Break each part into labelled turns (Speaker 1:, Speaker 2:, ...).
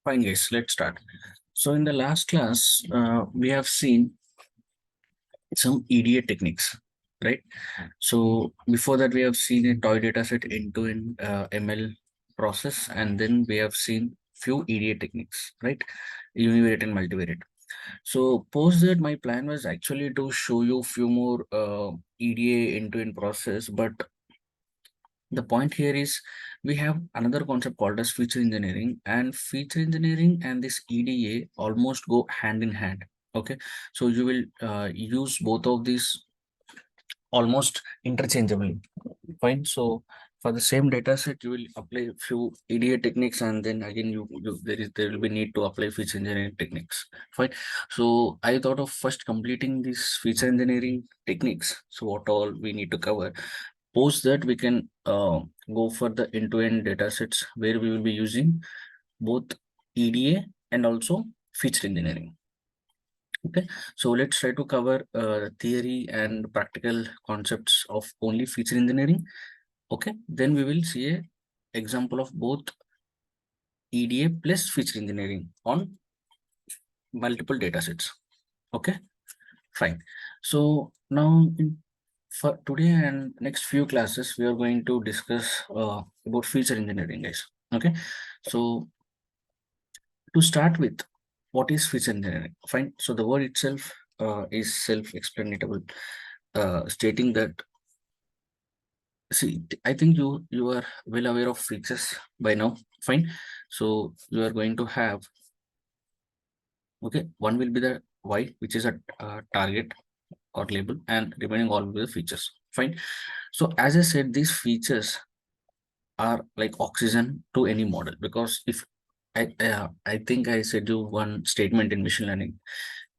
Speaker 1: Fine, guys, let's start. So, in the last class, we have seen some EDA techniques, right? So, before that, we have seen a toy data set end-to-end ML process, and then we have seen few EDA techniques, right? Univariate and multivariate. So, post that, my plan was actually to show you few more EDA end-to-end process, but the point here is we have another concept called as feature engineering, and feature engineering and this EDA almost go hand in hand. Okay, so you will use both of these almost interchangeably. Fine. So for the same data set, you will apply few EDA techniques, and then again there will be need to apply feature engineering techniques. Fine. So I thought of first completing these feature engineering techniques. So what all we need to cover. Post that we can go for the end-to-end data sets where we will be using both EDA and also feature engineering. Okay, so let's try to cover theory and practical concepts of only feature engineering. Okay, then we will see a example of both EDA plus feature engineering on multiple data sets. Okay, fine. So now for today and next few classes, we are going to discuss about feature engineering, guys. Okay, so to start with, what is feature engineering? Fine. So the word itself is self-explanatory, stating that. See, I think you are well aware of features by now. Fine. So you are going to have, okay, one will be the Y, which is a target or label, and remaining all will be the features. Fine. So as I said, these features are like oxygen to any model, because if I think I said you one statement in machine learning.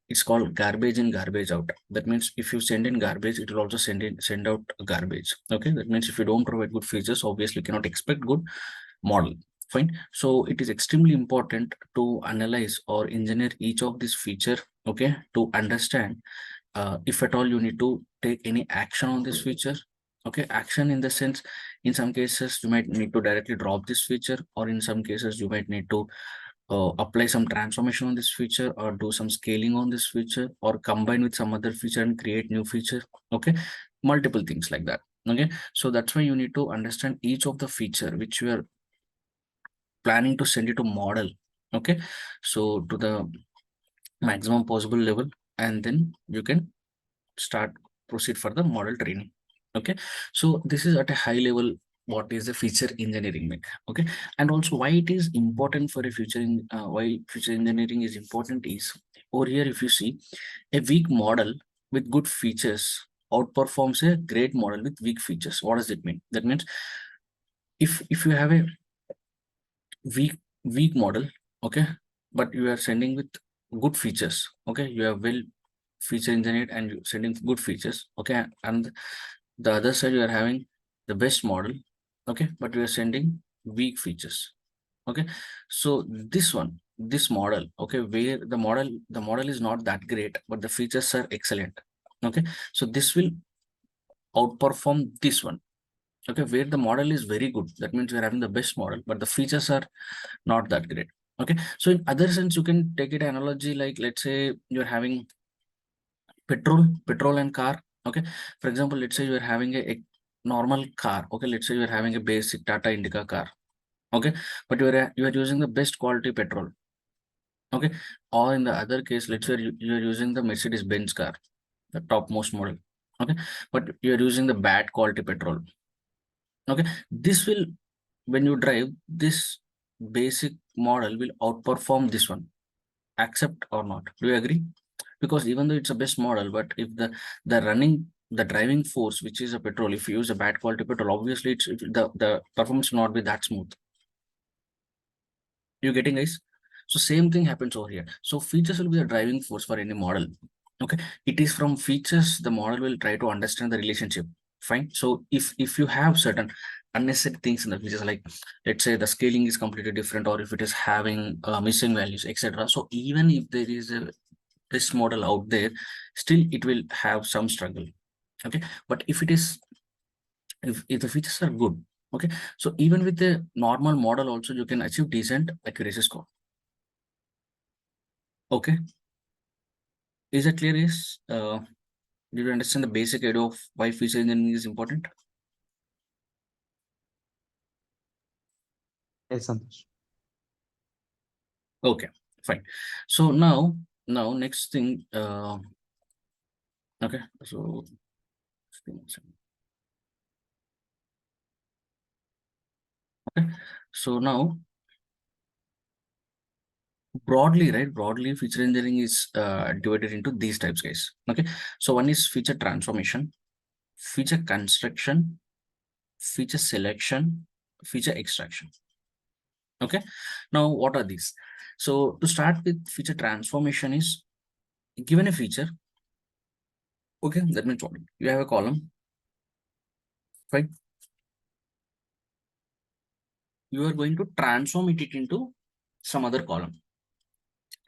Speaker 1: It's called garbage in, garbage out. That means if you send in garbage, it will also send out garbage. Okay, that means if you don't provide good features, obviously you cannot expect good model. Fine. So it is extremely important to analyze or engineer each of these feature. Okay, to understand if at all you need to take any action on this feature. Okay, action in the sense, in some cases you might need to directly drop this feature, or in some cases you might need to apply some transformation on this feature, or do some scaling on this feature, or combine with some other feature and create new feature. Okay, multiple things like that. Okay, so that's why you need to understand each of the feature which you are planning to send it to model. Okay, so to the maximum possible level, and then you can start proceed for the model training. Okay, so this is at a high level what is the feature engineering mean. Okay, and also why it is important for a why feature engineering is important is, over here if you see, a weak model with good features outperforms a great model with weak features. What does it mean? That means if you have a weak model, okay, but you are sending with good features. Okay, you have well feature engineered and you sending good features. Okay, and the other side you are having the best model. Okay, but you are sending weak features. Okay, so this model, okay, where the model is not that great but the features are excellent. Okay, so this will outperform this one. Okay, where the model is very good, that means we're having the best model but the features are not that great. Okay, so in other sense you can take it analogy like, let's say you're having petrol and car. Okay, for example, let's say you're having a normal car. Okay, let's say you're having a basic Tata Indica car. Okay, but you are using the best quality petrol. Okay, or in the other case, let's say you're using the Mercedes Benz car, the topmost model. Okay, but you're using the bad quality petrol. Okay, this will, when you drive this basic model will outperform this one. Accept or not, do you agree? Because even though it's a best model, but if the driving force, which is a petrol, if you use a bad quality petrol, obviously the performance will not be that smooth. You getting, guys? So same thing happens over here. So features will be the driving force for any model. Okay, it is from features the model will try to understand the relationship. Fine. So if you have certain unnecessary things in the features, like let's say the scaling is completely different, or if it is having missing values, etc. So even if there is a best model out there, still it will have some struggle. Okay, but if the features are good, okay, so even with the normal model also you can achieve decent accuracy score. Okay, is it clear? Is did you understand the basic idea of why feature engineering is important?
Speaker 2: Yes, Santosh.
Speaker 1: Okay, fine. So now next thing, okay, so okay, so now broadly, right, broadly feature engineering is divided into these types, guys. Okay, so one is feature transformation, feature construction, feature selection, feature extraction. Okay, now what are these? So to start with, feature transformation is given a feature. Okay, that means what? You have a column, right? You are going to transform it into some other column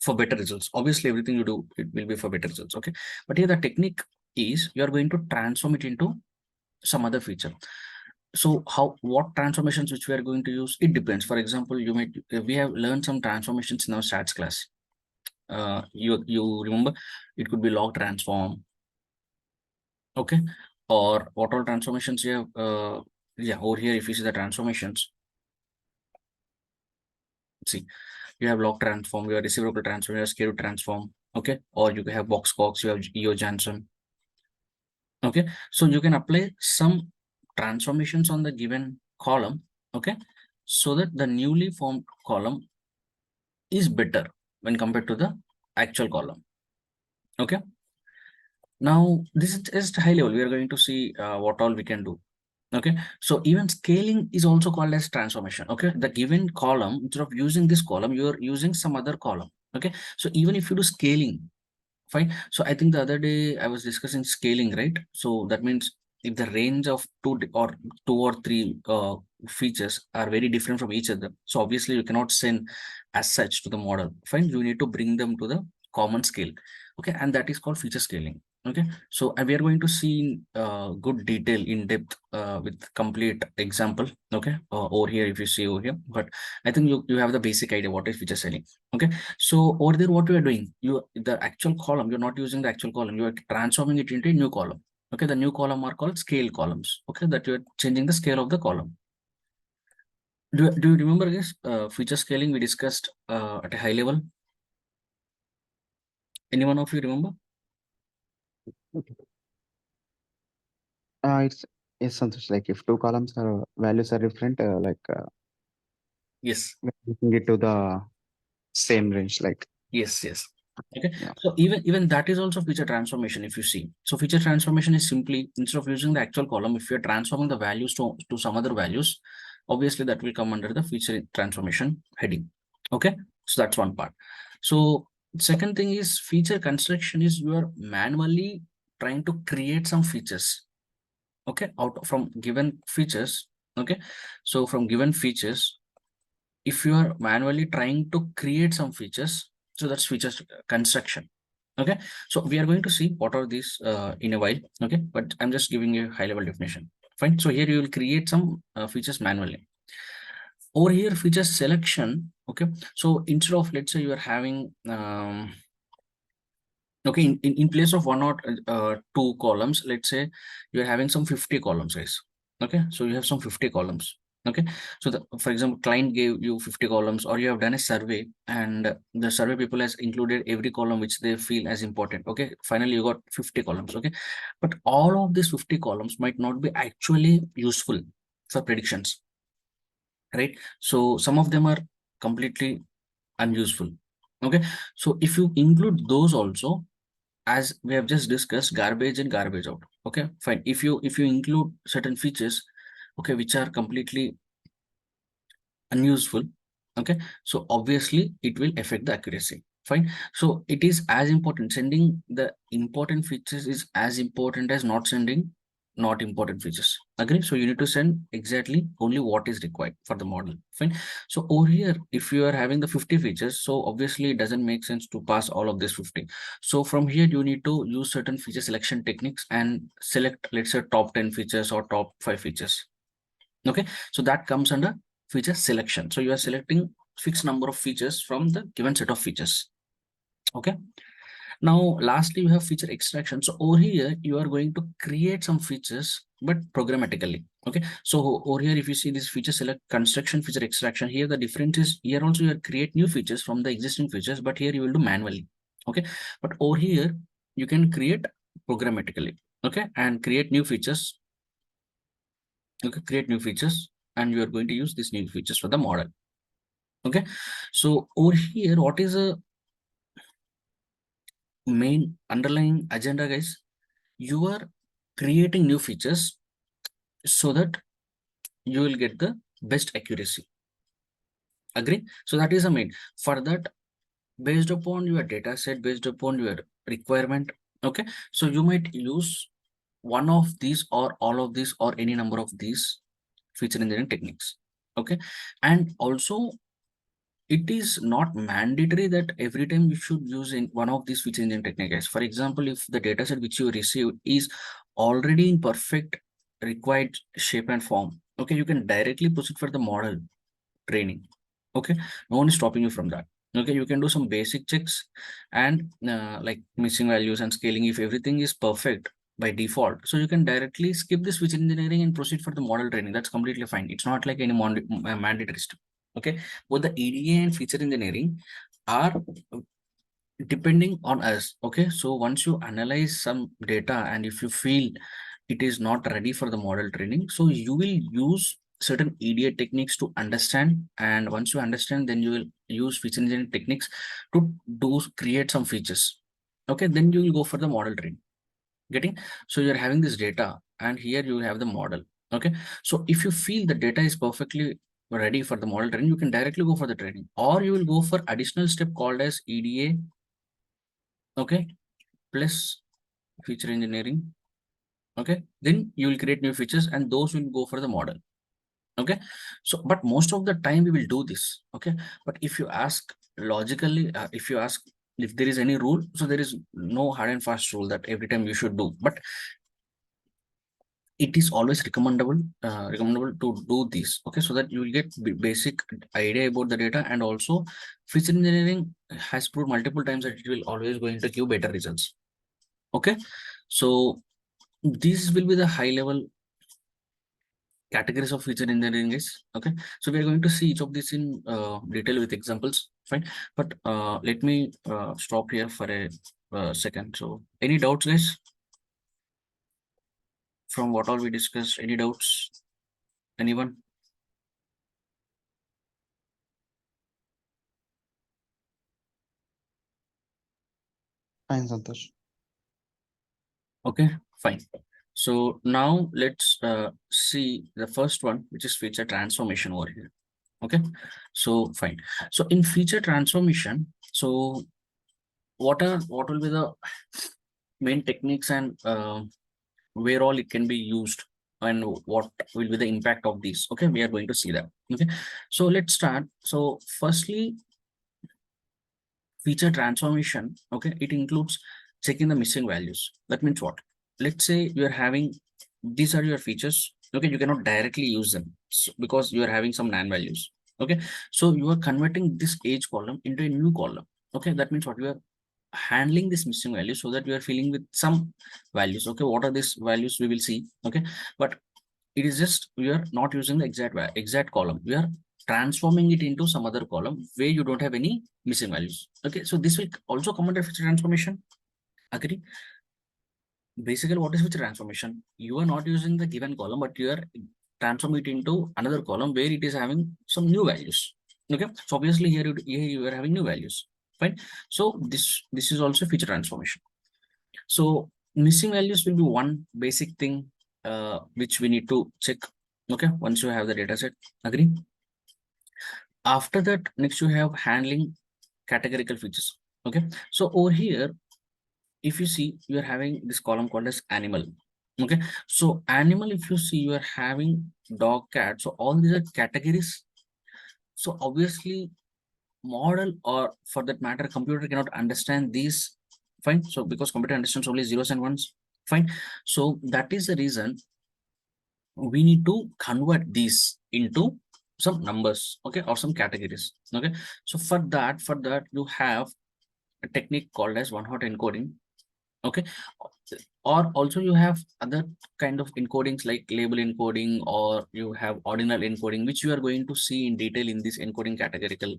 Speaker 1: for better results. Obviously, everything you do, it will be for better results. Okay, but here the technique is you are going to transform it into some other feature. So how, what transformations which we are going to use, it depends. For example, you might, we have learned some transformations in our stats class. You remember, it could be log transform. Okay, or what all transformations you have, yeah, over here if you see the transformations, see, you have log transform, you have reciprocal transform, you have scale transform. Okay, or you have box cox, you have eo Johnson. Okay, so you can apply some transformations on the given column. Okay, so that the newly formed column is better when compared to the actual column. Okay, now this is just high level, we are going to see what all we can do. Okay, so even scaling is also called as transformation. Okay, the given column, instead of using this column, you are using some other column. Okay, so even if you do scaling, fine. So I think the other day I was discussing scaling, right? So that means if the range of two or three features are very different from each other, so obviously you cannot send as such to the model. Fine, you need to bring them to the common scale. Okay, and that is called feature scaling. Okay, so we are going to see in good detail, in depth, with complete example. Okay, over here if you see over here, but I think you have the basic idea what is feature scaling. Okay, so over there, what you are doing, you the actual column, you're not using the actual column, you are transforming it into a new column. Okay, the new column are called scale columns. Okay, that you are changing the scale of the column. Do you remember this feature scaling we discussed at a high level? Anyone of you remember?
Speaker 2: Okay. It's yes, Santosh. Like if two columns are values are different,
Speaker 1: Yes.
Speaker 2: we're making it to the same range. Like
Speaker 1: Yes, yes. Okay.
Speaker 2: yeah,
Speaker 1: So even that is also feature transformation if you see. So feature transformation is simply instead of using the actual column, if you're transforming the values to some other values, obviously that will come under the feature transformation heading. Okay. So that's one part. So second thing is feature construction is you are manually trying to create some features. Okay. From given features. Okay. So from given features, if you are manually trying to create some features, so that's features construction. Okay, so we are going to see what are these in a while. Okay, but I'm just giving you a high level definition. Fine, so here you will create some features manually. Over here, feature selection. Okay, so instead of, let's say, you are having okay, in place of one or two columns, let's say you're having some 50 columns, guys. Okay, so you have some 50 columns. Okay, so for example, client gave you 50 columns, or you have done a survey and the survey people has included every column which they feel as important. Okay, finally you got 50 columns. Okay, but all of these 50 columns might not be actually useful for predictions, right? So some of them are completely unuseful. Okay, so if you include those also, as we have just discussed, garbage in, garbage out. Okay, fine. If you include certain features, okay, which are completely unuseful, okay, so obviously it will affect the accuracy. Fine, so it is as important, sending the important features is as important as not sending not important features. Agree? So you need to send exactly only what is required for the model. Fine, so over here if you are having the 50 features, so obviously it doesn't make sense to pass all of this 50. So from here you need to use certain feature selection techniques and select, let's say, top 10 features or top 5 features. Okay, so that comes under feature selection. So you are selecting fixed number of features from the given set of features. Okay. Now, lastly, you have feature extraction. So over here, you are going to create some features, but programmatically. Okay. So over here, if you see this feature select construction feature extraction, here the difference is here also you are create new features from the existing features, but here you will do manually. Okay. But over here, you can create programmatically. Okay. And create new features. Okay. Create new features, and you are going to use these new features for the model. Okay. So over here, what is a main underlying agenda, guys? You are creating new features so that you will get the best accuracy. Agree? So that is the main. For that, based upon your data set, based upon your requirement, okay, so you might use one of these or all of these or any number of these feature engineering techniques. Okay. And also, it is not mandatory that every time you should use in one of these feature engineering techniques. For example, if the data set which you receive is already in perfect required shape and form, okay, you can directly proceed for the model training. Okay, no one is stopping you from that. Okay, you can do some basic checks and like missing values and scaling if everything is perfect by default. So you can directly skip this feature engineering and proceed for the model training. That's completely fine. It's not like any mandatory step. Okay, both the EDA and feature engineering are depending on us. Okay, so once you analyze some data and if you feel it is not ready for the model training, so you will use certain EDA techniques to understand, and once you understand, then you will use feature engineering techniques to create some features. Okay, then you will go for the model training. Getting? So you're having this data and here you have the model. Okay, so if you feel the data is perfectly ready for the model training, you can directly go for the training, or you will go for additional step called as EDA, okay, plus feature engineering. Okay, then you will create new features and those will go for the model. Okay, so but most of the time we will do this. Okay, but if you ask logically, if you ask if there is any rule, so there is no hard and fast rule that every time you should do, but it is always recommendable to do this. Okay, so that you will get basic idea about the data, and also feature engineering has proved multiple times that it will always going to give better results. Okay, so these will be the high level categories of feature engineering is. Okay, so we are going to see each of these in detail with examples. Fine, but let me stop here for a second. So any doubts, guys, from what all we discussed? Any doubts? Anyone?
Speaker 2: Fine, Santosh.
Speaker 1: Okay, fine. So now let's see the first one, which is feature transformation over here. Okay, so fine. So in feature transformation, so what will be the main techniques and where all it can be used and what will be the impact of these? Okay, we are going to see that. Okay, so let's start. So firstly, feature transformation, okay, it includes checking the missing values. That means what? Let's say you're having, these are your features. Okay, you cannot directly use them because you are having some NaN values. Okay, so you are converting this age column into a new column. Okay, that means what? You are handling this missing value so that you are filling with some values. Okay, what are these values we will see? Okay, but it is just we are not using the exact column. We are transforming it into some other column where you don't have any missing values. Okay, so this will also come under feature transformation. Agree? Basically, what is feature transformation? You are not using the given column, but you are transforming it into another column where it is having some new values. Okay, so obviously here you are having new values. Fine. So this is also feature transformation. So missing values will be one basic thing which we need to check. Okay, once you have the data set. Agree? After that, next you have handling categorical features. Okay, so over here, if you see, you are having this column called as animal. Okay, so animal, if you see, you are having dog, cat. So all these are categories. So obviously, model or for that matter, computer cannot understand these. Fine. So because computer understands only zeros and ones. Fine. So that is the reason we need to convert these into some numbers, okay, or some categories. Okay, so for that you have a technique called as one-hot encoding. Okay, or also you have other kind of encodings like label encoding, or you have ordinal encoding, which you are going to see in detail in this encoding categorical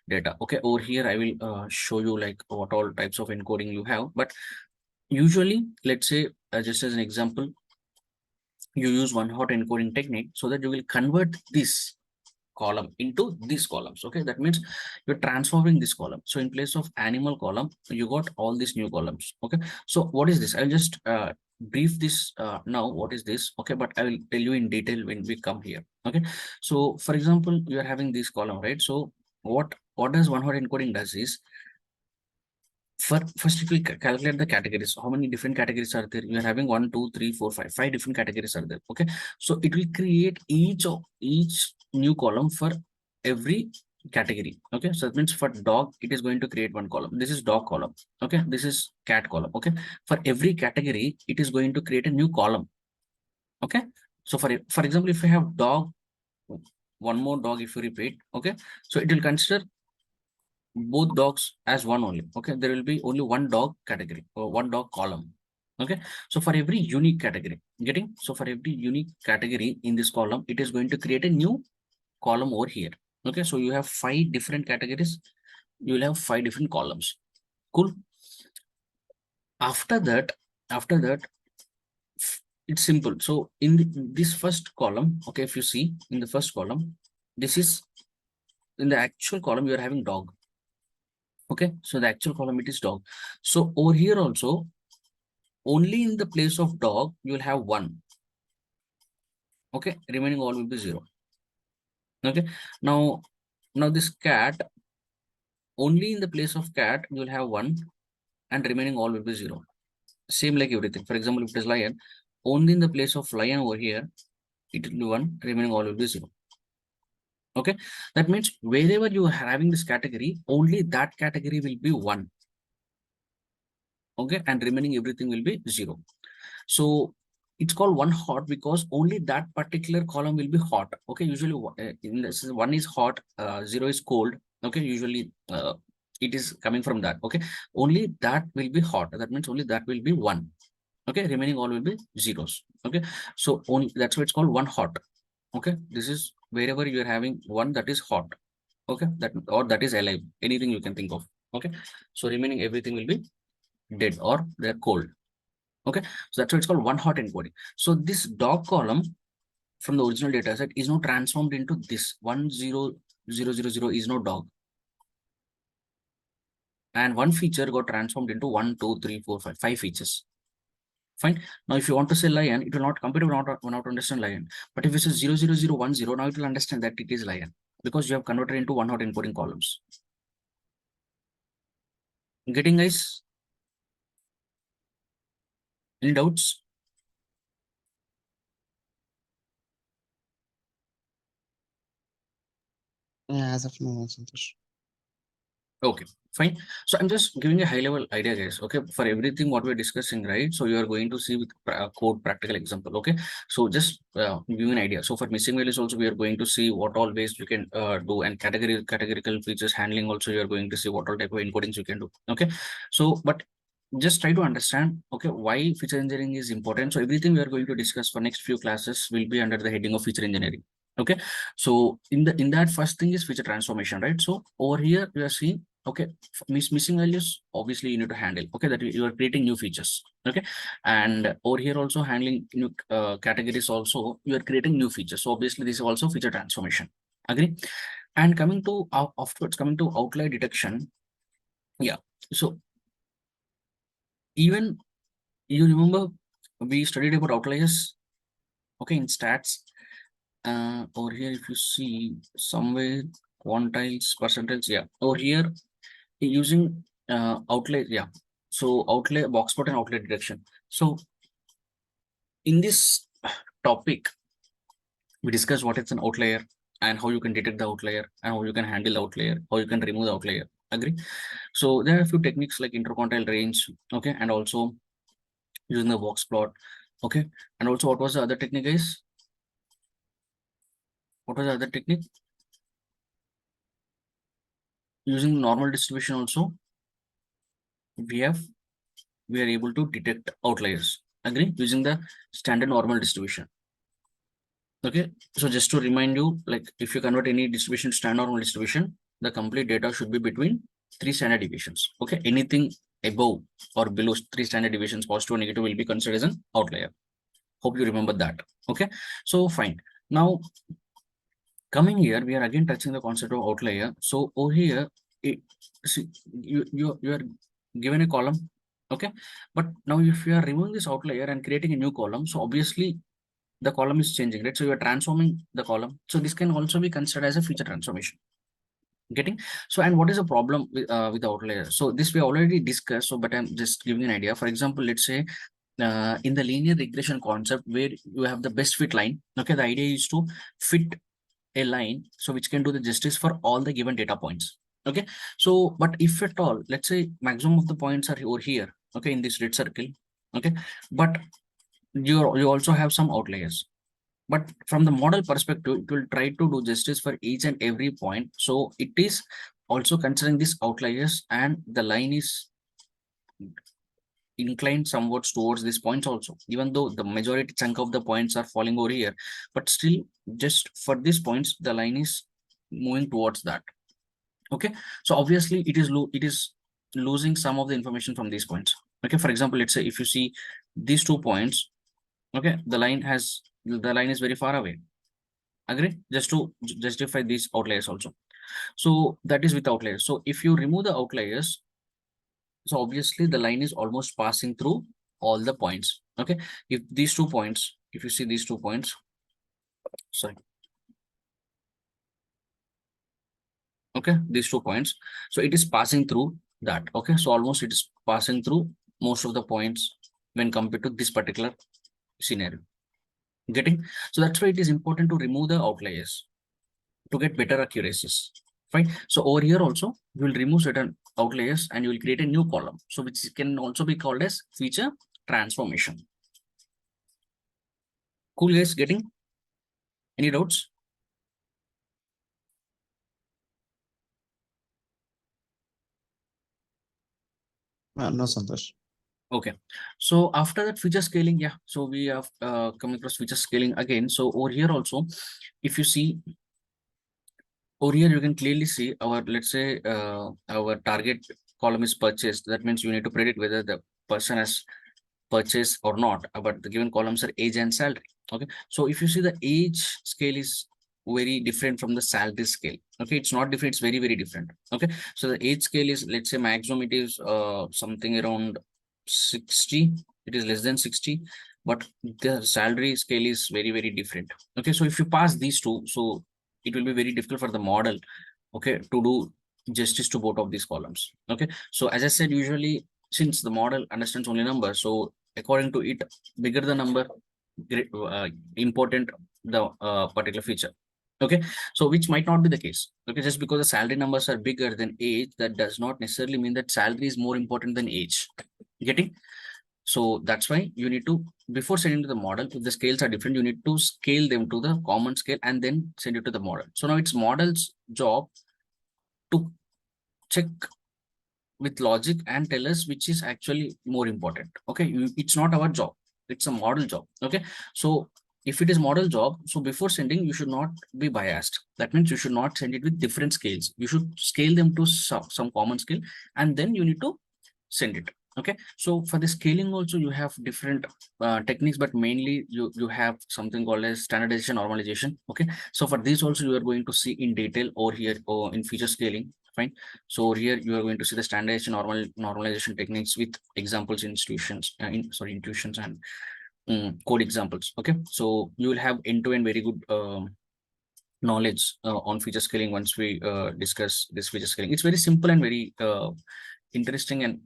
Speaker 1: data. Okay, over here I will show you like what all types of encoding you have. But usually, let's say just as an example, you use one hot encoding technique so that you will convert this column into these columns. Okay, that means you're transforming this column. So in place of animal column, you got all these new columns. Okay, so what is this? I'll just brief this now. What is this? Okay, but I will tell you in detail when we come here. Okay, so for example, you are having this column, right? So what does one hot encoding does is, first if we calculate the categories, how many different categories are there? You are having 1 2 3 4 5 different categories are there. Okay, so it will create each new column for every category. Okay, so that means for dog it is going to create one column. This is dog column. Okay, this is cat column. Okay, for every category it is going to create a new column. Okay, so for example, if you have dog, one more dog, if you repeat, okay, so it will consider both dogs as one only. Okay, there will be only one dog category or one dog column. Okay, so for every unique category, getting, so for every unique category in this column, it is going to create a new column over here. Okay, so you have 5 different categories, you will have 5 different columns. Cool. After that it's simple. So in this first column, okay, if you see in the first column, this is in the actual column you are having dog. Okay, so the actual column it is dog. So over here also, only in the place of dog you will have 1. Okay, remaining all will be 0. Okay, now this cat, only in the place of cat you will have 1, and remaining all will be 0. Same like everything. For example, if it is lion, only in the place of lion over here it will be 1, remaining all will be 0. Okay, that means wherever you are having this category, only that category will be 1. Okay, and remaining everything will be 0. So it's called one hot because only that particular column will be hot. Okay, usually in this, 1 is hot, 0 is cold. Okay, usually it is coming from that. Okay, only that will be hot. That means only that will be 1. Okay, remaining all will be zeros. Okay, so only that's why it's called one hot. Okay, this is wherever you are having 1 that is hot. Okay, that is alive, anything you can think of. Okay, so remaining everything will be dead or they're cold. Okay, so that's why it's called one hot encoding. So this dog column from the original data set is now transformed into this 10000 is no dog, and one feature got transformed into 1 2 3 4 5 features. Fine. Now if you want to say lion, it will not, computer will not understand lion. But if it says 00010, now it will understand that it is lion, because you have converted into one hot encoding columns. Getting, guys? Any doubts?
Speaker 2: Yeah, as of now, Santosh.
Speaker 1: Okay, fine. So I'm just giving a high level idea, guys. Okay, for everything what we're discussing, right? So you are going to see with code practical example. Okay, so just give you an idea. So for missing values also we are going to see what all ways you can do, and categorical features handling also you are going to see what all type of encodings you can do. Okay, so but just try to understand, okay, why feature engineering is important. So everything we are going to discuss for next few classes will be under the heading of feature engineering. Okay, so in that first thing is feature transformation, right? So over here we are seeing, okay, missing values obviously you need to handle. Okay, that you are creating new features. Okay, and over here also handling new categories, also you are creating new features. So obviously this is also feature transformation. Agree? And coming to afterwards, coming to outlier detection. Yeah, so even you remember we studied about outliers, okay, in stats. Over here if you see somewhere quantiles, percentiles, yeah, over here using outlier, yeah, so outlier, box plot and outlier detection. So in this topic we discussed what is an outlier and how you can detect the outlier and how you can handle the outlier, how you can remove the outlier. Agree? So there are a few techniques like interquartile range, okay, and also using the box plot. Okay, and also what was the other technique, guys? What was the other technique? Using normal distribution also. we are able to detect outliers. Agree? Using the standard normal distribution. Okay, so just to remind you, like if you convert any distribution to standard normal distribution, the complete data should be between 3 standard deviations. Okay, anything above or below 3 standard deviations, positive or negative, will be considered as an outlier. Hope you remember that. Okay, so fine. Now coming here, we are again touching the concept of outlier. So over here, see, you are given a column. Okay, but now if you are removing this outlier and creating a new column, so obviously the column is changing, right? So you are transforming the column. So this can also be considered as a feature transformation. Getting? So, and what is the problem with the outlier? So this we already discussed. So, but I'm just giving an idea. For example, let's say in the linear regression concept where you have the best fit line. Okay, the idea is to fit a line so which can do the justice for all the given data points. Okay, so but if at all, let's say maximum of the points are over here. Okay, in this red circle. Okay, but you also have some outliers. But from the model perspective, it will try to do justice for each and every point. So it is also considering these outliers, and the line is inclined somewhat towards these points also, even though the majority chunk of the points are falling over here, but still just for these points, the line is moving towards that. Okay, so obviously it is losing some of the information from these points. Okay, for example, let's say if you see these 2 points, okay, the line is very far away. Agree? Just to justify these outliers also. So that is with outliers. So if you remove the outliers, so obviously the line is almost passing through all the points. Okay, if these 2 points, if you see these 2 points, sorry. Okay, these 2 points. So it is passing through that. Okay, so almost it is passing through most of the points when compared to this particular scenario. Getting? So that's why it is important to remove the outliers to get better accuracies. Fine. So over here also, you will remove certain outliers and you will create a new column. So which can also be called as feature transformation. Cool, guys. Getting? Any doubts?
Speaker 2: No, Santosh.
Speaker 1: Okay. So after that feature scaling, yeah. So we have come across feature scaling again. So over here also, if you see over here, you can clearly see our, let's say, our target column is purchased. That means you need to predict whether the person has purchased or not, but the given columns are age and salary. Okay, so if you see the age scale is very different from the salary scale. Okay, it's not different, it's very, very different. Okay, so the age scale is, let's say, maximum it is something around 60, it is less than 60, but the salary scale is very, very different. Okay, so if you pass these two, so it will be very difficult for the model, okay, to do justice to both of these columns. Okay, so as I said, usually since the model understands only numbers, so according to it, bigger the number, important the particular feature. Okay, so which might not be the case. Okay, just because the salary numbers are bigger than age, that does not necessarily mean that salary is more important than age. Getting? So that's why you need to, before sending to the model, if the scales are different, you need to scale them to the common scale and then send it to the model. So now it's model's job to check with logic and tell us which is actually more important. Okay, it's not our job, it's a model job. Okay, so if it is model job, so before sending, you should not be biased. That means you should not send it with different scales. You should scale them to some common scale, and then you need to send it. Okay, so for the scaling also you have different techniques, but mainly you have something called as standardization normalization. Okay, so for this also you are going to see in detail over here or in feature scaling. Fine. So over here you are going to see the standardization normalization techniques with examples, intuitions and code examples. Okay, so you will have end-to-end very good knowledge on feature scaling once we discuss this feature scaling. It's very simple and very interesting and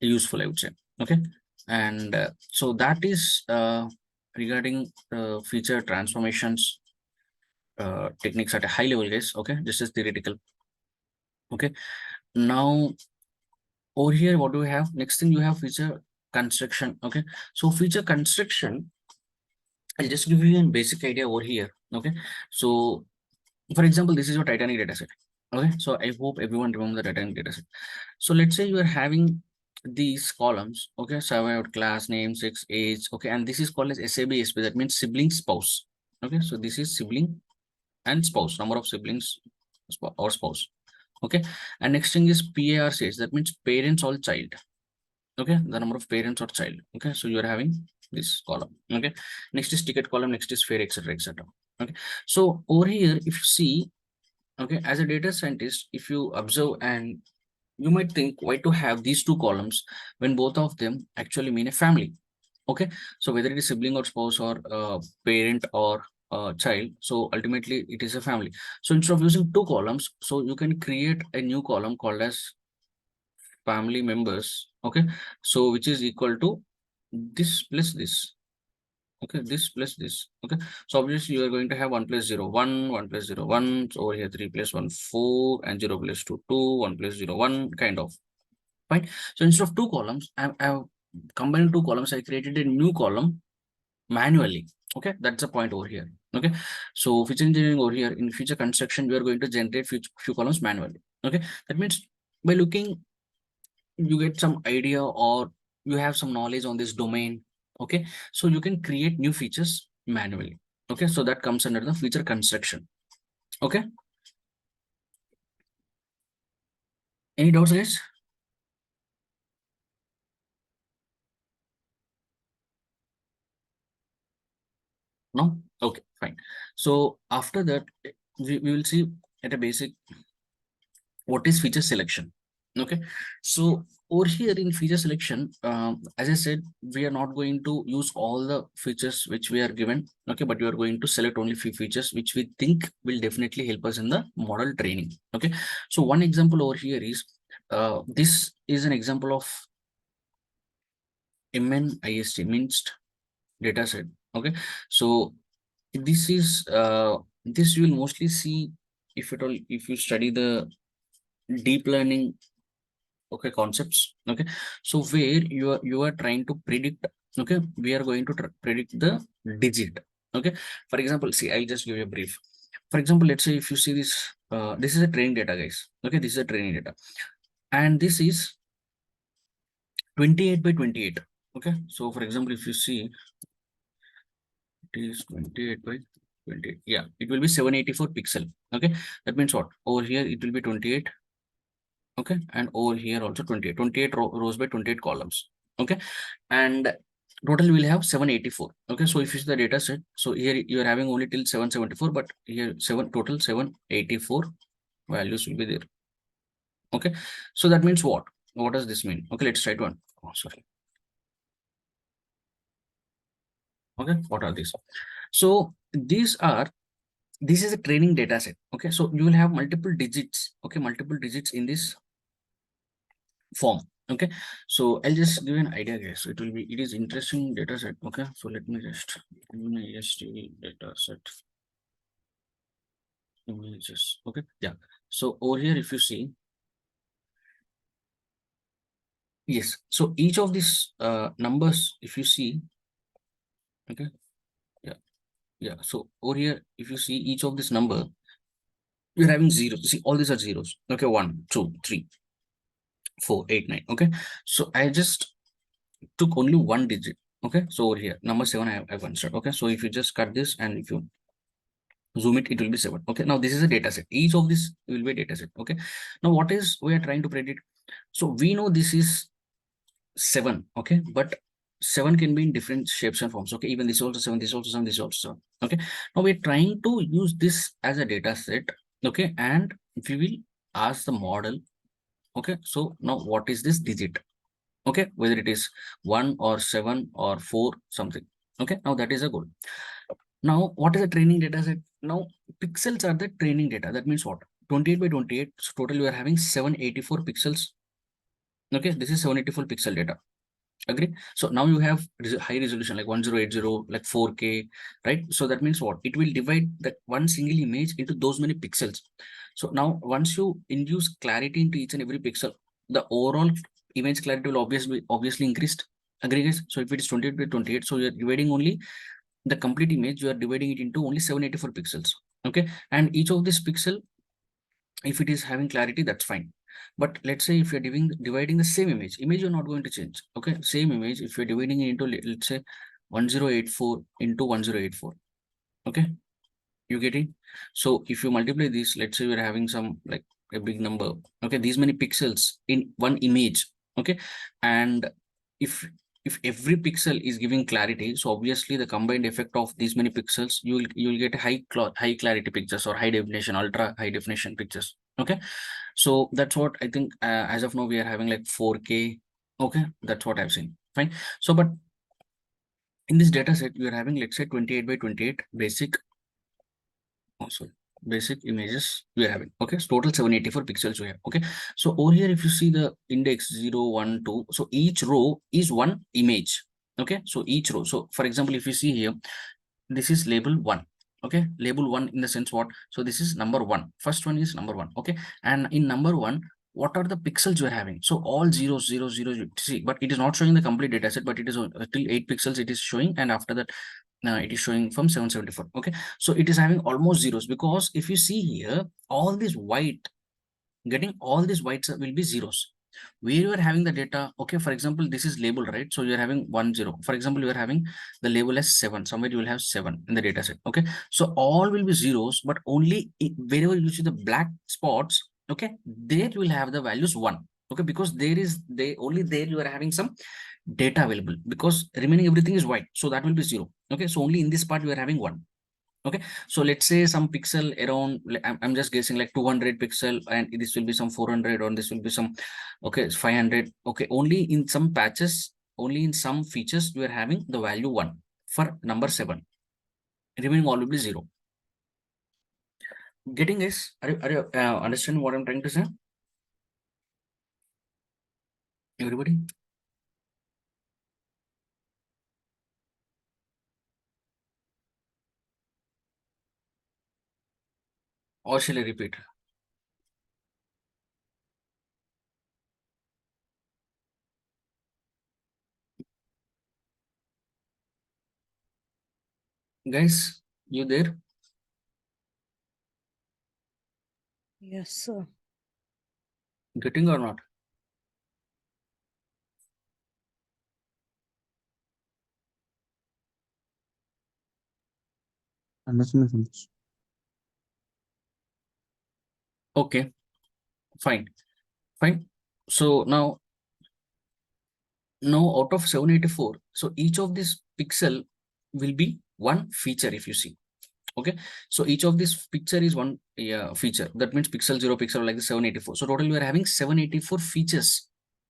Speaker 1: useful, I would say. Okay, and so that is regarding feature transformations techniques at a high level, guys. Okay, this is theoretical. Okay, now over here, what do we have? Next thing you have feature construction. Okay, so feature construction, I'll just give you a basic idea over here. Okay, so for example, this is your Titanic dataset. Okay, so I hope everyone remember the Titanic dataset. So let's say you are having these columns, okay, survived, class, name, sex, age, okay, and this is called as SAB, that means sibling spouse. Okay, so this is sibling and spouse, number of siblings or spouse. Okay, and next thing is PARCH, that means parents or child. Okay, the number of parents or child. Okay, so you are having this column. Okay, next is ticket column, next is fare, etc., etc. Okay, so over here, if you see, okay, as a data scientist, if you observe, and you might think, why to have these two columns when both of them actually mean a family. Okay, so whether it is sibling or spouse or parent or child, so ultimately it is a family. So instead of using two columns, so you can create a new column called as family members. Okay, so which is equal to this plus this. Okay, this plus this. Okay, so obviously you are going to have 1 plus 0 1, 1 plus 0 1, so over here 3 plus 1 4, and 0 plus 2 2, 1 plus 0 1, kind of. Fine. So instead of two columns, I've combined two columns. I created a new column manually. Okay, that's the point over here. Okay, so feature engineering over here, in feature construction, we are going to generate few columns manually. Okay, that means by looking, you get some idea, or you have some knowledge on this domain. Okay, so you can create new features manually. Okay, so that comes under the feature construction. Okay, any doubts, guys? No? Okay, fine. So after that, we will see at a basic what is feature selection. Okay, so over here in feature selection, as I said, we are not going to use all the features which we are given. Okay, but we are going to select only few features which we think will definitely help us in the model training. Okay, so one example over here is this is an example of MNIST, minced data set. Okay, so this is this you will mostly see, if at all, if you study the deep learning, okay, concepts. Okay, so where you are trying to predict. Okay, we are going to predict the digit. Okay, for example, see, I'll just give you a brief. For example, let's say if you see this, this is a training data, guys. Okay, this is a training data, and this is 28 by 28. Okay, so for example, if you see, it is 28 by 28. Yeah, it will be 784 pixel. Okay, that means what? Over here it will be 28. Okay, and over here also 28. 28 rows by 28 columns. Okay, and total will have 784. Okay, so if you see the data set, so here you are having only till 774, but here total 784 values will be there. Okay, so that means what? What does this mean? Okay, let's try to one. Oh, sorry. Okay, what are these? So this is a training data set. Okay, so you will have multiple digits. Okay, multiple digits in this form. Okay, so I'll just give you an idea, guys. It is interesting data set. Okay, so let me just EST data set images. Okay, yeah. So over here, if you see, yes, so each of these numbers, if you see, okay, yeah, yeah. So over here, if you see each of this number, you're having zeros. See, all these are zeros. Okay, 1, 2, 3, 4, 8, 9. Okay, so I just took only one digit. Okay, so over here, number 7, I considered. Okay, so if you just cut this and if you zoom it, it will be 7. Okay, now this is a data set. Each of this will be a data set. Okay, now what is we are trying to predict? So we know this is 7. Okay, but 7 can be in different shapes and forms. Okay, even this is also 7, this is also 7, this is also 7. Okay, now we're trying to use this as a data set. Okay, and we will ask the model. Okay, so now what is this digit? Okay, whether it is 1 or 7 or 4, something. Okay, now that is a goal. Now, what is the training data set? Now, pixels are the training data. That means what? 28 by 28. So total, you are having 784 pixels. Okay, this is 784 pixel data. Agree? So now you have high resolution like 1080, like 4K, right? So that means what? It will divide that one single image into those many pixels. So now once you induce clarity into each and every pixel, the overall image clarity will obviously increased. Agree, guys? So if it is 28 by 28, so you're dividing only the complete image, you are dividing it into only 784 pixels. Okay, and each of this pixel, if it is having clarity, that's fine. But let's say if you're dividing the same image you're not going to change. Okay, same image, if you're dividing it into, let's say 1084 into 1084. Okay, you getting? So if you multiply this, let's say you're having some like a big number. Okay, these many pixels in one image. Okay, and if if every pixel is giving clarity, so obviously the combined effect of these many pixels, you'll get high clarity pictures or high definition, ultra high definition pictures. Okay, so that's what I think. As of now, we are having like 4K. Okay, that's what I've seen. Fine. So, but in this data set, we are having, let's say 28 by 28 basic, oh, sorry, basic images we are having. Okay, so total 784 pixels we have. Okay, so over here, if you see the index 0, 1, 2, so each row is one image. Okay, so each row. So, for example, if you see here, this is label 1. Okay, label 1 in the sense what? So this is number 1. First one is number 1. Okay, and in number 1, what are the pixels you are having? So all zeros, zeros, zeros. See, but it is not showing the complete data set, but it is till 8 pixels it is showing, and after that it is showing from 774. Okay, so it is having almost zeros, because if you see here, all this white, getting all these whites will be zeros where you are having the data. Okay, for example, this is label, right? So you're having 1 0. For example, you are having the label as 7. Somewhere you will have 7 in the data set. Okay, so all will be zeros, but only wherever you see the black spots, okay, there you will have the values 1. Okay, because there is they only there you are having some data available, because remaining everything is white, so that will be 0. Okay, so only in this part you are having 1. Okay, so let's say some pixel around, I'm just guessing like 200 pixel, and this will be some 400, or this will be some, okay, 500. Okay, only in some patches, only in some features you are having the value 1 for number 7, remaining all will be 0. Getting this? Are you understanding what I'm trying to say, everybody? Or shall I repeat? Guys, you there?
Speaker 3: Yes, sir.
Speaker 1: Getting or not?
Speaker 2: Understand, Santosh.
Speaker 1: Okay, fine, fine. So now out of 784, so each of this pixel will be one feature. If you see, okay, so each of this picture is one feature. That means pixel 0 pixel like the 784. So total we are having 784 features.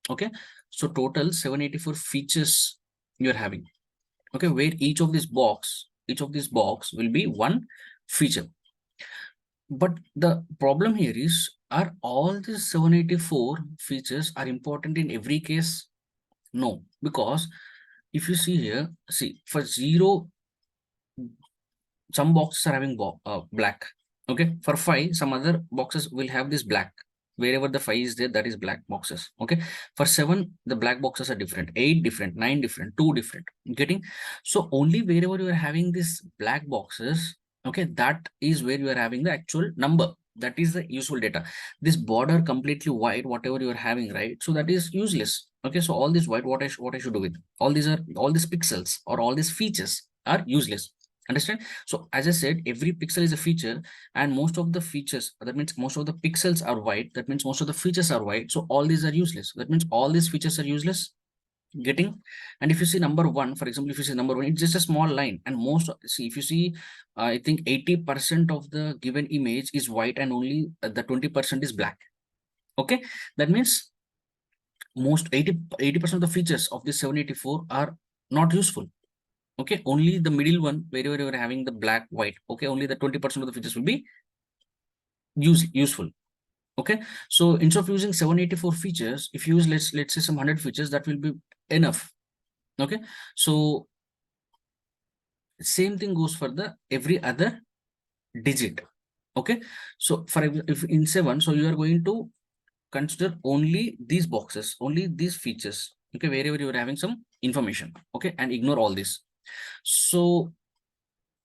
Speaker 1: Okay, so total 784 features you are having. Okay, where each of this box will be one feature. But the problem here is, are all these 784 features are important in every case? No, because if you see here, see for 0, some boxes are having black. Okay, for 5, some other boxes will have this black. Wherever the 5 is there, that is black boxes. Okay, for 7, the black boxes are different. 8 different, 9 different, 2 different. Getting? So only wherever you are having this black boxes, okay, that is where you are having the actual number. That is the useful data. This border completely white, whatever you are having, right? So that is useless. Okay, so all this white, what I should do with all these pixels or all these features are useless. Understand? So as I said, every pixel is a feature, and most of the features, that means most of the pixels are white. That means most of the features are white. So all these are useless. That means all these features are useless. Getting? And if you see number 1, for example, if you see number 1, it's just a small line. And see, if you see, I think 80% of the given image is white, and only the 20% is black. Okay, that means most 80% of the features of this 784 are not useful. Okay, only the middle one, wherever you are having the black white, okay, only the 20% of the features will be useful. Okay, so instead of using 784 features, if you use, let's say some 100 features, that will be enough. Okay, so same thing goes for the every other digit. Okay, so for if in 7, so you are going to consider only these boxes, only these features. Okay, wherever you are having some information. Okay, and ignore all this. So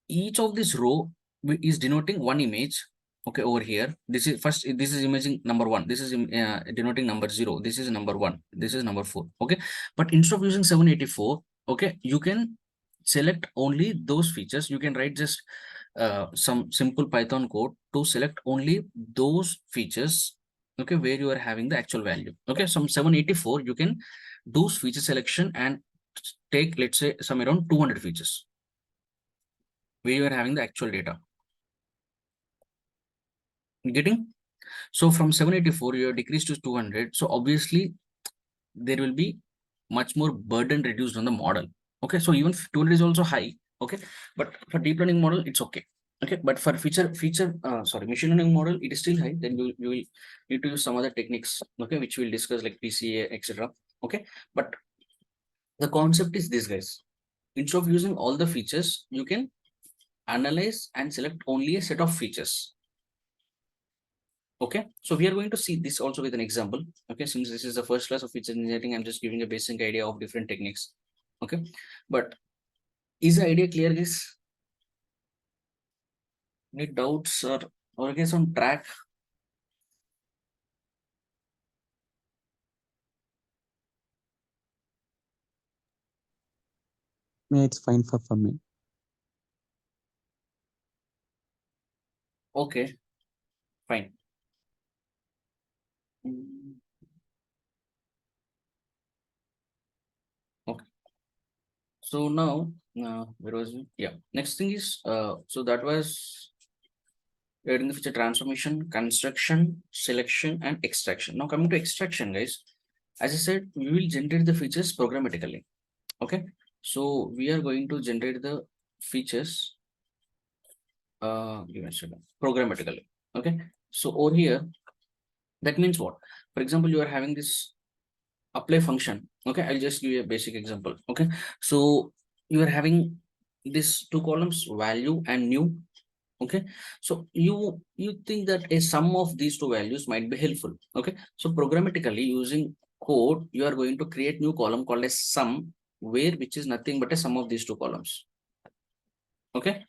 Speaker 1: each of this row is denoting one image, Okay, over here, this is first, this is imaging number 1, this is denoting number 0, this is number 1, this is number 4. Okay, but instead of using 784, okay, you can select only those features. You can write just some simple Python code to select only those features, okay, where you are having the actual value. Okay, some 784, you can do feature selection and take, let's say, some around 200 features where you are having the actual data. Getting? So from 784, you have decreased to 200. So obviously, there will be much more burden reduced on the model. Okay, so even 200 is also high. Okay, but for deep learning model, it's okay. Okay, but for machine learning model, it is still high. Then you will need to use some other techniques. Okay, which we'll discuss like PCA, etc. Okay, but the concept is this, guys. Instead of using all the features, you can analyze and select only a set of features. Okay, so we are going to see this also with an example. Okay, since this is the first class of feature engineering, I'm just giving a basic idea of different techniques. Okay, but is the idea clear, guys? Any doubts or guys on track?
Speaker 2: Yeah, it's fine for me.
Speaker 1: Okay, fine. Mm, okay, so now where was it? Yeah, next thing is so that was regarding the feature transformation, construction, selection, and extraction. Now coming to extraction, guys, as I said, we will generate the features programmatically. Okay, so we are going to generate the features give me a second, programmatically. Okay, so over here, that means what? For example, you are having this apply function. Okay, I'll just give you a basic example. Okay, so you are having this two columns, value and new. Okay, so you think that a sum of these two values might be helpful. Okay, so programmatically using code, you are going to create new column called as sum, where which is nothing but a sum of these two columns. Okay,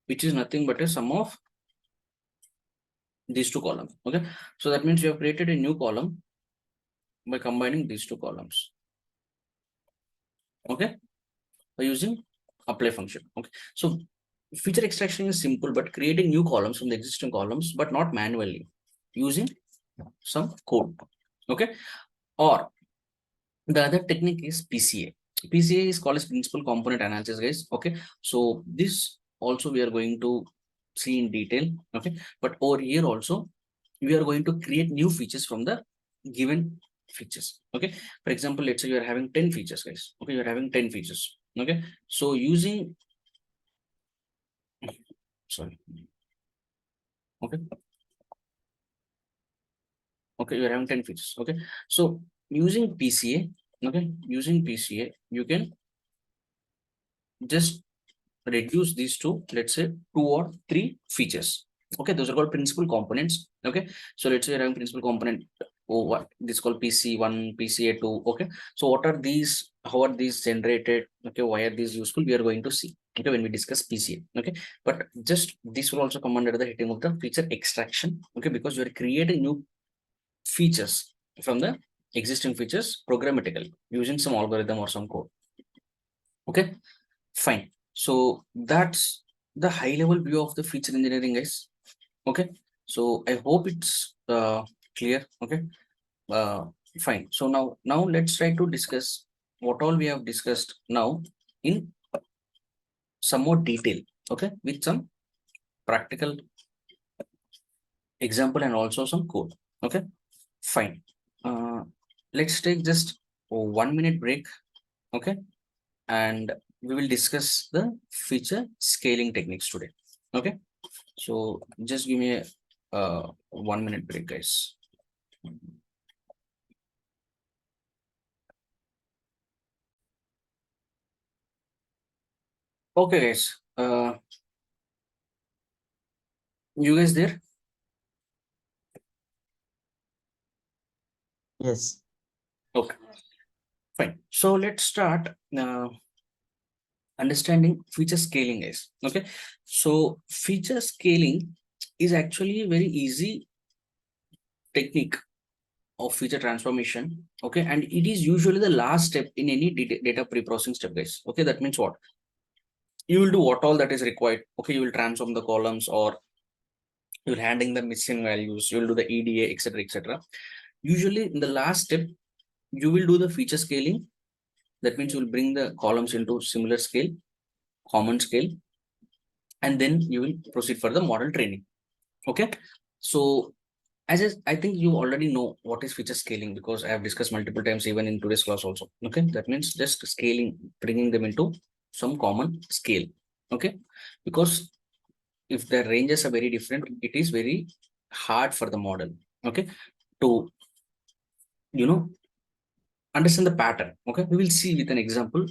Speaker 1: which is nothing but a sum of these two columns. Okay, so that means you have created a new column by combining these two columns. Okay, by using apply function. Okay, so feature extraction is simple, but creating new columns from the existing columns, but not manually, using some code. Okay, or the other technique is PCA. PCA is called as principal component analysis, guys. Okay, so this also we are going to see in detail. Okay, but over here also we are going to create new features from the given features. Okay, for example, let's say you are having 10 features, guys. Okay, you are having 10 features. Okay, so using, sorry, okay, okay, you're having 10 features. Okay, so using PCA, okay, using PCA, you can just reduce these to, let's say, 2 or 3 features. Okay, those are called principal components. Okay, so let's say you're having principal component, oh, what this is called PC1, PCA2. Okay, so what are these? How are these generated? Okay, why are these useful? We are going to see. Okay, when we discuss PCA. Okay, but just this will also come under the heading of the feature extraction. Okay, because you are creating new features from the existing features programmatically using some algorithm or some code. Okay, fine. So that's the high level view of the feature engineering, guys. Okay, so I hope it's clear. Okay, uh, fine. So now let's try to discuss what all we have discussed now in some more detail. Okay, with some practical example and also some code. Okay, fine. Let's take just a 1 minute break. Okay, and we will discuss the feature scaling techniques today. Okay, so just give me a 1 minute break, guys. Okay, guys, you guys there?
Speaker 2: Yes.
Speaker 1: Okay, fine. So let's start understanding feature scaling, guys. Okay, so feature scaling is actually a very easy technique of feature transformation. Okay, and it is usually the last step in any data pre-processing step, guys. Okay, that means what? You will do what all that is required. Okay, you will transform the columns, or you'll handling the missing values, you'll do the EDA, etc., etc. Usually in the last step, you will do the feature scaling. That means you'll bring the columns into similar scale, common scale, and then you will proceed for the model training. Okay, so I think you already know what is feature scaling, because I have discussed multiple times even in today's class also. Okay, that means just scaling, bringing them into some common scale. Okay, because if the ranges are very different, it is very hard for the model, okay, to understand the pattern. Okay, we will see with an example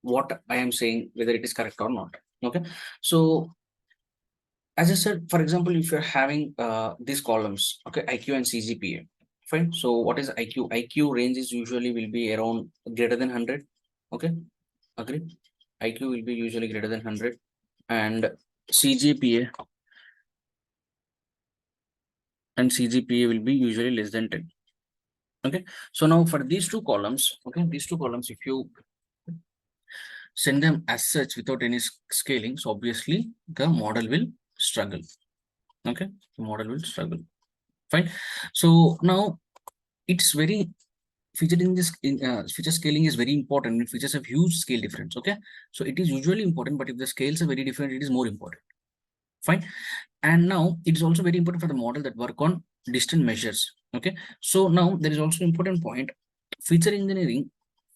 Speaker 1: what I am saying, whether it is correct or not. Okay, so as I said, for example, if you're having these columns, okay, IQ and CGPA, fine. So what is IQ? IQ range is usually will be around greater than 100. Okay, agree. IQ will be usually greater than 100, and CGPA will be usually less than 10. Okay, so now for these two columns, okay, these two columns, if you send them as such without any scaling, so obviously the model will struggle. Okay, the model will struggle. Fine. So now it's very feature scaling is very important. It features a huge scale difference. Okay, so it is usually important, but if the scales are very different, it is more important. Fine. And now it is also very important for the model that work on distant measures. Okay, so now there is also important point, feature engineering.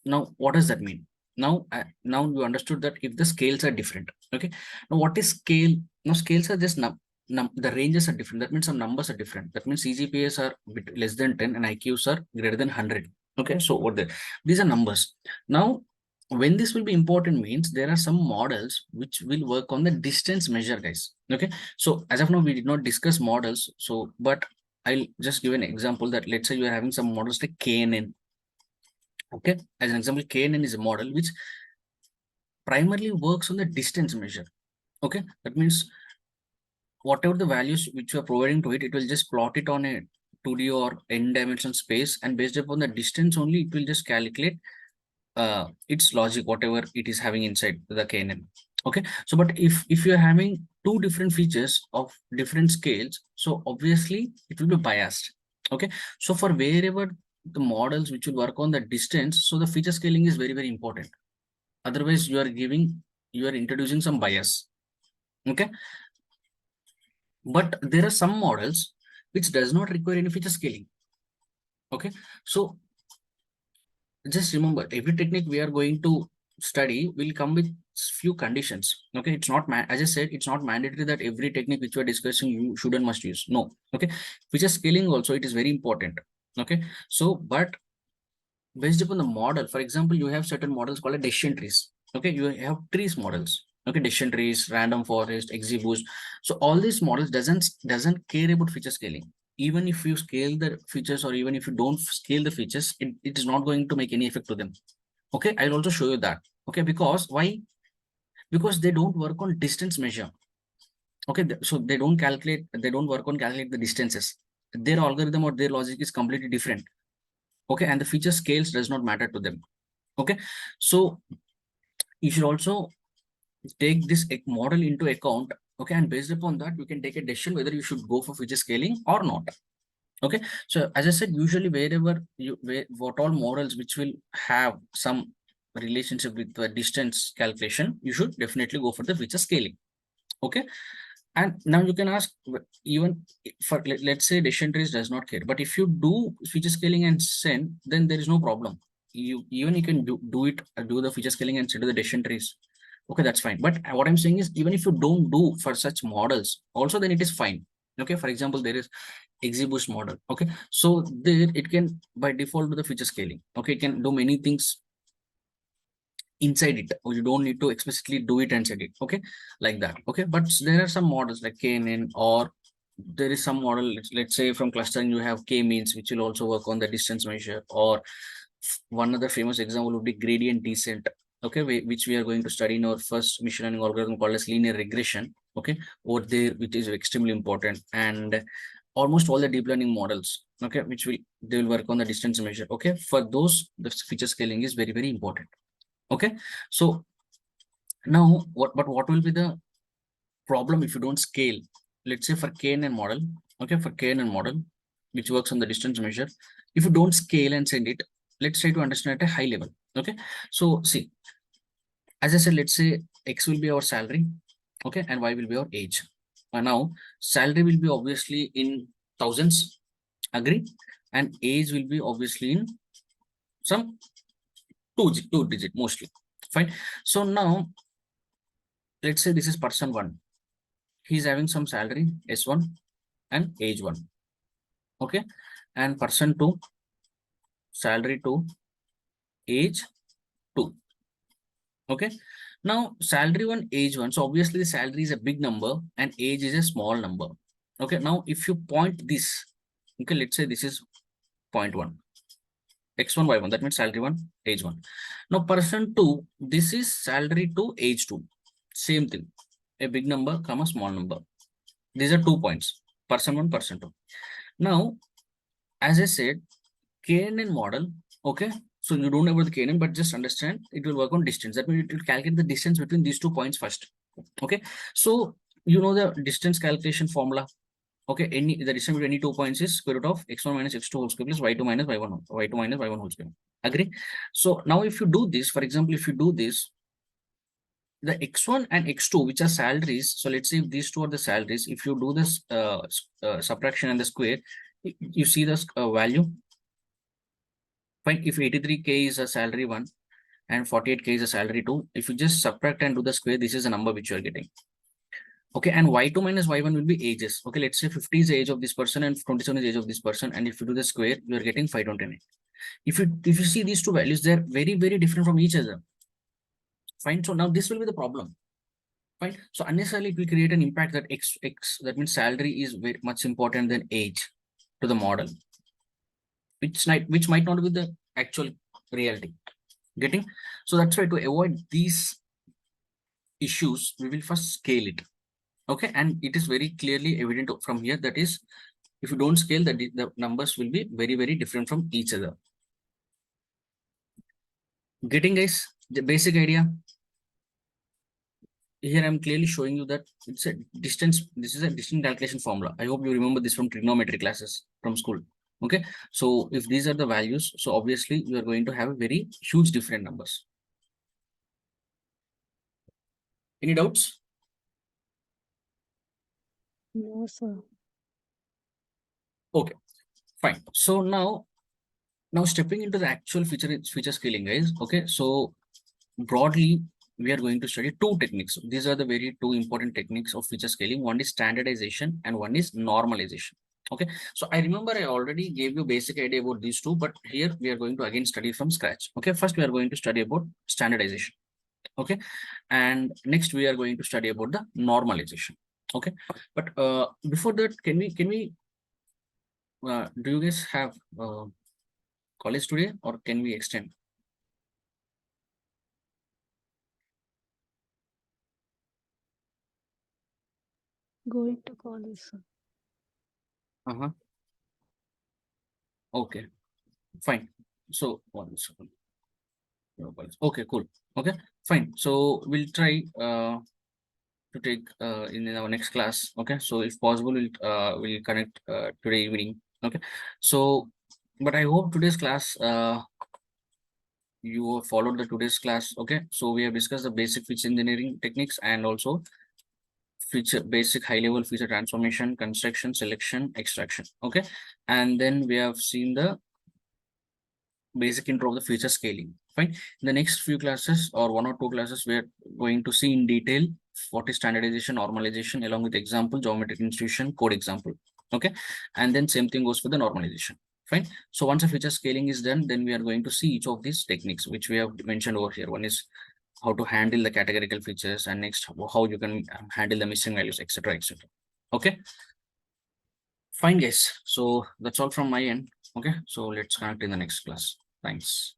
Speaker 1: Now what does that mean? Now you understood that if the scales are different. Okay, now what is scale? Now scales are just the ranges are different. That means some numbers are different. That means CGPAs are less than 10 and IQs are greater than 100. Okay, so what these are numbers. Now when this will be important means there are some models which will work on the distance measure, guys. Okay, so as of now we did not discuss models, so but I'll just give an example that let's say you are having some models like KNN. Okay, as an example, KNN is a model which primarily works on the distance measure. Okay, that means whatever the values which you are providing to it, it will just plot it on a 2D or n-dimensional space, and based upon the distance only, it will just calculate its logic, whatever it is having inside the KNN. Okay, so but if you're having two different features of different scales, so obviously it will be biased. Okay, so for wherever the models which will work on the distance, so the feature scaling is very, very important. Otherwise you are introducing some bias. Okay, but there are some models which does not require any feature scaling. Okay, so just remember, every technique we are going to study will come with few conditions. Okay, it's not as I said, it's not mandatory that every technique which we are discussing you should and must use. No. Okay, feature scaling also, it is very important. Okay, so but based upon the model, for example, you have certain models called decision trees. Okay, you have trees models. Okay, decision trees, random forest, XGBoost. So all these models doesn't care about feature scaling. Even if you scale the features, or even if you don't scale the features, it is not going to make any effect to them. Okay, I'll also show you that. Okay, because why? Because they don't work on distance measure. Okay, so they don't work on calculate the distances. Their algorithm or their logic is completely different. Okay, and the feature scales does not matter to them. Okay, so you should also take this model into account. Okay, and based upon that, you can take a decision whether you should go for feature scaling or not. Okay, so as I said, usually what all models which will have some relationship with the distance calculation, you should definitely go for the feature scaling. Okay, and now you can ask, even for let's say decision trees does not care, but if you do feature scaling and send, then there is no problem. You can do the feature scaling and send to the decision trees. Okay, that's fine. But what I'm saying is, even if you don't do for such models, also then it is fine. Okay, for example, there is XGBoost model. Okay, so there it can by default do the feature scaling. Okay, it can do many things inside it, or you don't need to explicitly do it inside it. Okay, like that. Okay, but there are some models like KNN, or there is some model, let's say from clustering you have K-means, which will also work on the distance measure. Or one other famous example would be gradient descent. Okay, which we are going to study in our first machine learning algorithm called as linear regression. okay, over there, which is extremely important. And almost all the deep learning models, okay, they will work on the distance measure. Okay, for those, the feature scaling is very, very important. Okay, so now what will be the problem if you don't scale? Let's say for KNN model, okay, for KNN model, which works on the distance measure, if you don't scale and send it, let's try to understand at a high level. Okay, so see, as I said, let's say X will be our salary, okay, and Y will be our age. Now, salary will be obviously in thousands, agree, and age will be obviously in some two digit mostly. Fine. So now, let's say this is person one. He's having some salary S1 and age 1. Okay, and person 2, salary 2, age 2. Okay, now salary 1, age 1. So obviously the salary is a big number and age is a small number. Okay, now if you point this, okay, let's say this is 0.1, X1, Y1, that means salary 1, age 1. Now person 2, this is salary 2, age 2. Same thing, a big number, comma, small number. These are 2 points, person 1, person 2. Now, as I said, KNN model, okay, so you don't know about the KNN, but just understand it will work on distance. That means it will calculate the distance between these 2 points first. Okay, so you know the distance calculation formula. Okay, the distance between any 2 points is square root of x1 minus x2 whole square plus y2 minus y1 whole square. Agree? So now if you do this, for example, if you do this, the x1 and x2, which are salaries. So let's say if these two are the salaries. If you do this subtraction and the square, you see this value. Fine. If 83K is a salary 1 and 48K is a salary 2, if you just subtract and do the square, this is the number which you are getting. Okay, and y2 minus y1 will be ages. Okay, let's say 50 is the age of this person and 27 is the age of this person. And if you do the square, you are getting 529. If you see these two values, they're very, very different from each other. Fine. So now this will be the problem. Fine. So unnecessarily it will create an impact that x, that means salary is very much important than age to the model, which might not be the actual reality. Getting? So that's why to avoid these issues, we will first scale it. Okay, and it is very clearly evident from here that is, if you don't scale, the numbers will be very, very different from each other. Getting, guys, the basic idea? Here I'm clearly showing you that it's a distance. This is a distance calculation formula. I hope you remember this from trigonometry classes from school. Okay, so if these are the values, so obviously you are going to have a very huge different numbers. Any doubts?
Speaker 3: No, sir.
Speaker 1: Okay, fine. So now stepping into the actual feature scaling, guys. Okay, so broadly, we are going to study two techniques. These are the very two important techniques of feature scaling. One is standardization and one is normalization. Okay, so I remember I already gave you basic idea about these two, but here we are going to again study from scratch. Okay, first we are going to study about standardization. Okay, and next we are going to study about the normalization. Okay, but before that, can we do you guys have college today, or can we extend?
Speaker 3: Going to college, sir.
Speaker 1: Okay, fine. So 1 second. Okay, cool. Okay, fine. So we'll try to take in our next class. Okay, so if possible, we'll connect today evening. Okay, so but I hope today's class you followed the today's class. Okay, so we have discussed the basic feature engineering techniques and also basic high level feature transformation, construction, selection, extraction. Okay, and then we have seen the basic intro of the feature scaling. Fine. In the next few classes or 1 or 2 classes, we are going to see in detail what is standardization, normalization, along with example, geometric institution, code example. Okay, and then same thing goes for the normalization. Fine. So once a feature scaling is done, then we are going to see each of these techniques which we have mentioned over here. One is how to handle the categorical features, and next how you can handle the missing values, etc., etc. Okay, fine, guys. So that's all from my end. Okay, so let's connect in the next class. Thanks.